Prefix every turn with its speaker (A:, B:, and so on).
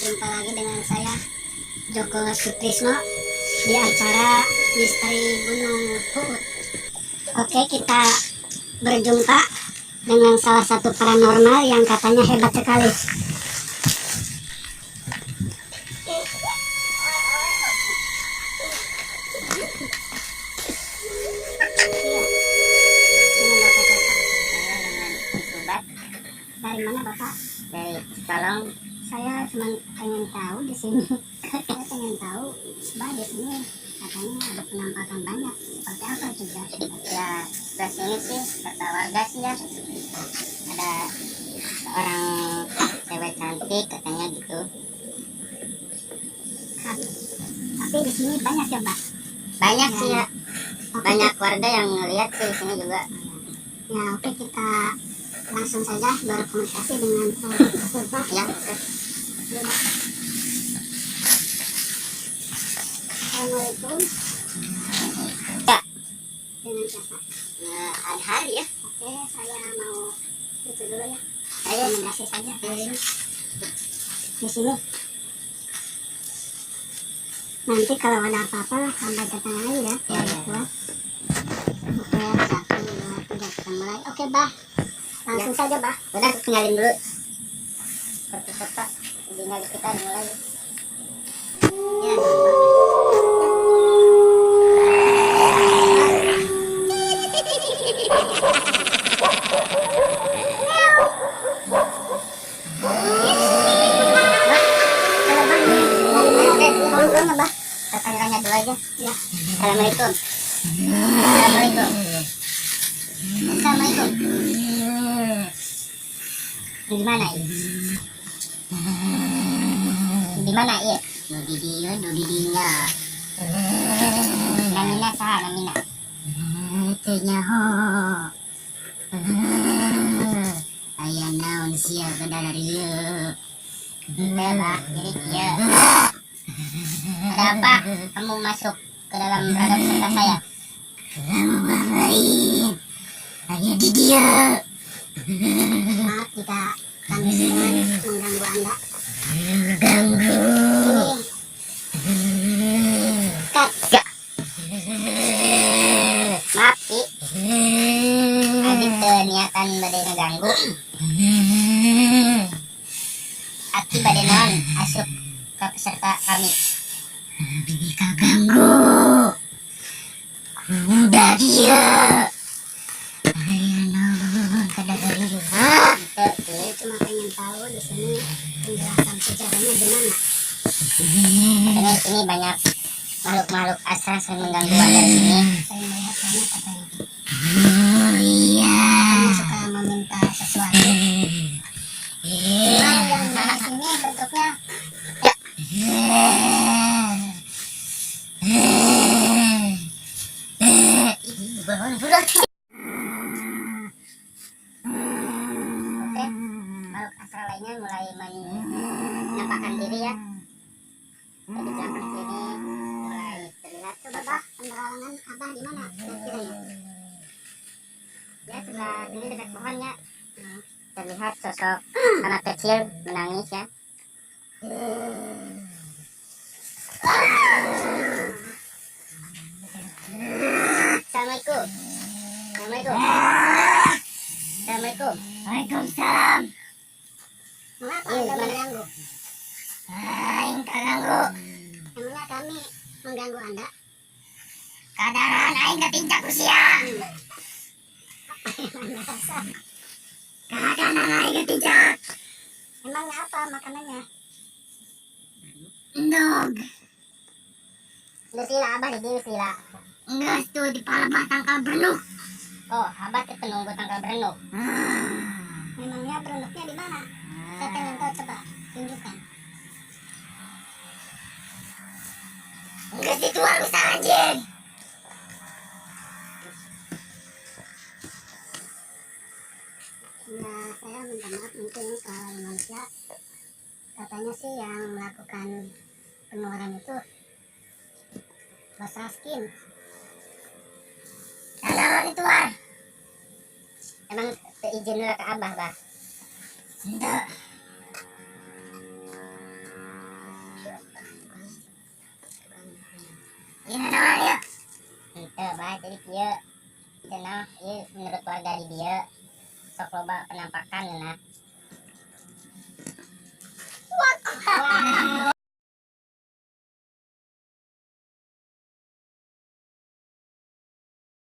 A: Berjumpa lagi dengan saya Joko Sutrisno di acara Misteri Gunung Puut. Oke, kita berjumpa dengan salah satu paranormal yang katanya hebat sekali. Dari mana Bapak?
B: Dari Cikalong.
A: Saya cuma pengen tahu di sini. Saya pengen tahu, Bah, di sini katanya ada penampakan banyak. Seperti apa juga?
B: Ya, sebelah sini sih kata warga sih ya, ada seorang cewek cantik katanya gitu.
A: Tapi di sini banyak ya, Bah?
B: Banyak sih ya,
A: Oke,
B: banyak warga yang ngeliat sih di sini juga.
A: Ya, oke, kita langsung saja berkomunikasi dengan Bah.
B: Ya, oke.
A: Assalamualaikum.
B: Ya,
A: Dengan siapa?
B: ada hari ya.
A: Oke, saya mau itu dulu ya.
B: Ayo,
A: Rekomendasi saja di sini. Nanti kalau ada apa-apa sampai datang lagi ya.
B: Ya, ya.
A: Oke, 1, 2, 3 kita mulai. Oke, Bah. Langsung saja, Bah.
B: Udah, kenalin dulu peserta tinggal kita mulai.
A: Ya.
B: Tanya dulu aja.
A: Ya.
B: Assalamualaikum. Assalamualaikum.
A: Assalamualaikum.
B: Di mana ini? Di mana ya? Di dinya. Namina sah, namina. Tanya ho. Ayah naon sia kendala dia. Bella, jadi dia. Ada apa? Kamu masuk ke dalam ragam serta saya? Kamu ngapain? Hanya di dia.
A: Maaf jika kami semua mengganggu Anda.
B: Ganggu.
A: Cut.
B: Maaf Ki, Adit niatan bade ngeganggu. Aki bade naon asup ke peserta kami. Bibi kaganggu. Udah dia. Ayo naon kada dari
A: Saya cuma pengen tahu di sini penjelasan sejarahnya gimana.
B: Katanya sini banyak makhluk-makhluk asal yang mengganggu warga di sini.
A: Saya melihat banyak katanya.
B: Oh iya.
A: Kamu suka meminta sesuatu. Nah, yang di sini bentuknya
B: Bangun budak. Oke, makhluk asal lainnya mulai menampakkan diri ya. Dari belakang sini mulai terlihat.
A: coba Bah, penerangan Abah di mana kira-kiranya?
B: Ya, sebelah sini dekat pohonnya terlihat sosok anak kecil menangis ya. Assalamualaikum. Assalamualaikum. Assalamualaikum. Waalaikumsalam.
A: Mengapa Anda mengganggu?
B: Aing kaganggu.
A: Emangnya kami mengganggu Anda?
B: Kadaran aing kepincak usia. Kadaran aing kepincak.
A: Emangnya apa makanannya?
B: Endog. Lu sila abah di sila. Enggak tuh di palembah tangkal berenuk. Oh, abah tuh penunggu tangkal berenuk.
A: Memangnya berenduknya di mana? Saya pengen tahu, coba tunjukkan.
B: Enggak situ harus anjing.
A: Ya, saya minta maaf mungkin kalau manusia. Katanya sih yang melakukan pengeluaran itu Bos Raskin.
B: Kalau itu war. Emang izin dulu ke abah, bah? Enggak. jadi kieu cenah ieu menurut warga di dieu sok loba penampakan nah